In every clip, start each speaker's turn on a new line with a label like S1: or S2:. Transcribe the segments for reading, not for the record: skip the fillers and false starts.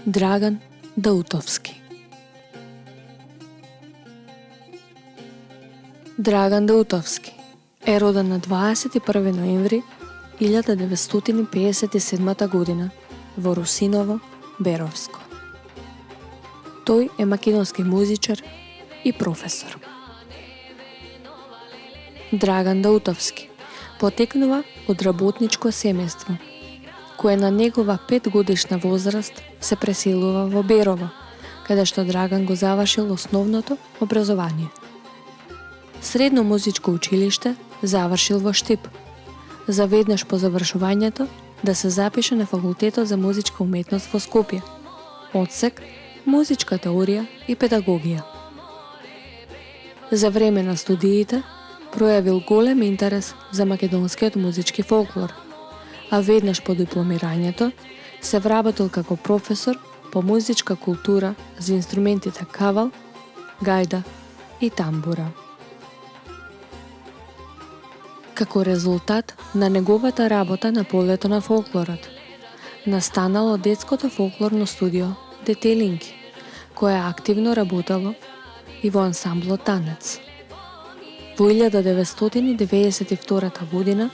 S1: Драган Даутовски. Драган Даутовски е роден на 21 ноември 1957 година во Русиново, Беровско. Тој е македонски музичар и професор. Драган Даутовски потекнува од работничко семејство, кое на негова 5-годишна возраст се преселува во Берово, каде што Драган го завршил основното образование. Средно музичко училиште завршил во Штип, за веднаш по завршувањето да се запише на факултетот за музичка уметност во Скопје, одсек музичка теорија и педагогија. За време на студиите пројавил голем интерес за македонскиот музички фолклор, а веднаш по дипломирањето се вработил како професор по музичка култура за инструментите кавал, гајда и тамбура. Како резултат на неговата работа на полето на фолклорот, настанало детското фолклорно студио Детелинки, кое активно работело и во ансамблот Танец. Во 1992 година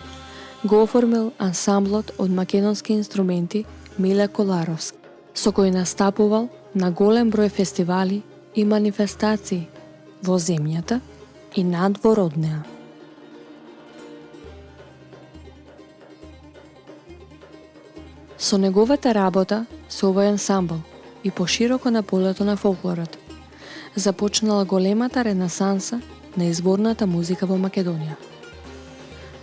S1: го оформил ансамблот од македонски инструменти Миле Коларовски, со кој настапувал на голем број фестивали и манифестации во земјата и надвор од неа. Со неговата работа со овој ансамбл и пошироко на полето на фолклорот започнала големата ренесанса на изворната музика во Македонија.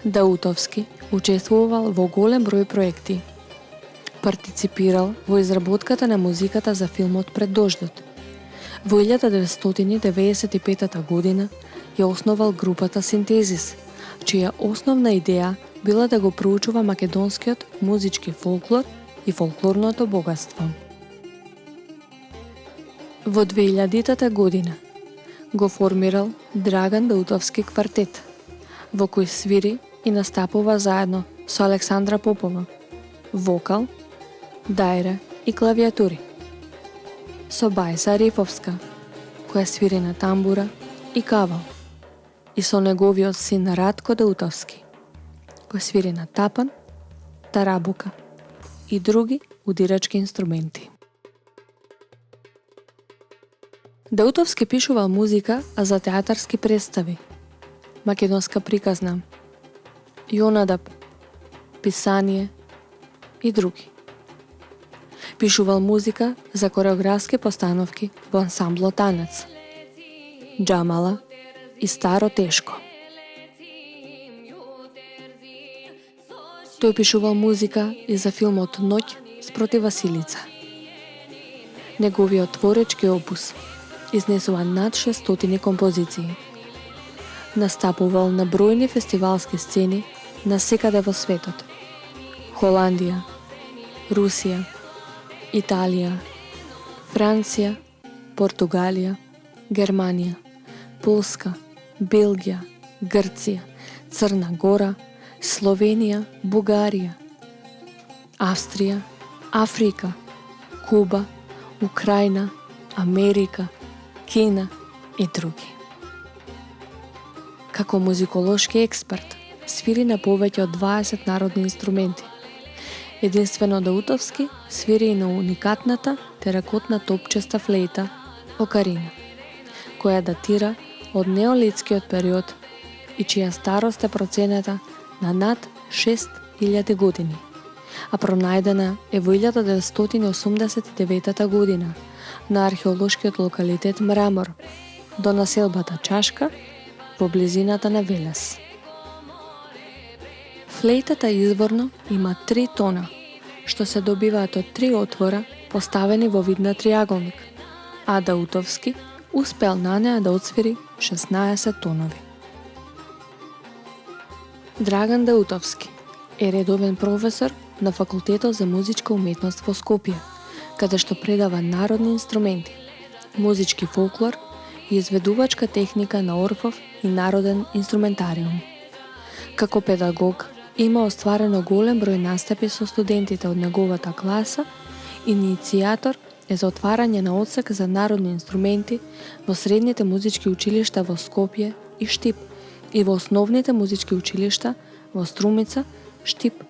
S1: Даутовски учествувал во голем број проекти, партиципирал во изработката на музиката за филмот Пред дождот. Во 1995 година ја основал групата Синтезис, чија основна идеја била да го проучува македонскиот музички фолклор и фолклорното богатство. Во 2000 година го формирал Драган Даутовски квартет, во кој свири и настапува заедно со Александра Попова, вокал, дајре и клавиатури, со Бајса Рифовска, која свири на тамбура и кавал, и со неговиот син Радко Даутовски, кој свири на тапан, тарабука и други удирачки инструменти. Даутовски пишувал музика за театарски представи, македонска приказна, јонадап, писание и други. Пишувал музика за кореографски постановки во ансамблот Танец, Џамала и Старо тешко. Тој пишувал музика и за филмот Ноќ спроти Василица. Неговиот творечки опус изнесува над 600 композиции. Настапувал на бројни фестивалски сцени на секаде во светот. Холандија, Русија, Италија, Франција, Португалија, Германија, Полска, Белгија, Грција, Црна Гора, Словенија, Бугарија, Австрија, Африка, Куба, Украина, Америка, Кина и други. Како музиколошки експерт, свири на повеќе од 20 народни инструменти. Единствено Даутовски свири и на уникатната теракотна топчеста флейта окарина, која датира од неолитскиот период и чија старост е проценета на над 6000 години, а пронајдена е во 1989 година на археолошкиот локалитет Мрамор, до населбата Чашка во близината на Велес. Флейтата изворно има 3 тона, што се добиваат од 3 отвора поставени во вид на триаголник, а Даутовски успел на неа да отсвири 16 тонови. Драган Даутовски е редовен професор на Факултетот за музичка уметност во Скопје, каде што предава народни инструменти, музички фолклор и изведувачка техника на орфов и народен инструментариум. Како педагог има остварено голем број настапи со студентите од неговата класа, иницијатор е за отварање на одсек за народни инструменти во средните музички училишта во Скопје и Штип и во основните музички училишта во Струмица, Штип,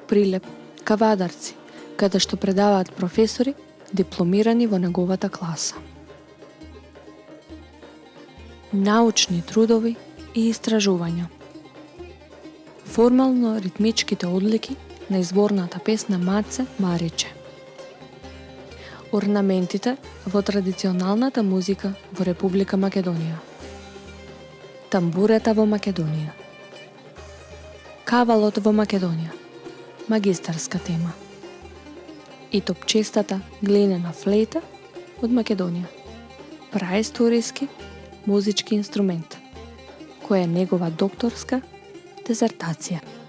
S1: Прилеп, Кавадарци, каде што предаваат професори дипломирани во неговата класа. Научни трудови и истражувања. Формално ритмичките одлики на изворната песна Маце Мариче. Орнаментите во традиционалната музика во Република Македонија. Тамбурета во Македонија. Кавалот во Македонија. Магистарска тема. И топчестата глинена флейта од Македонија. Праисториски музички инструмент, која е негова докторска дизертација.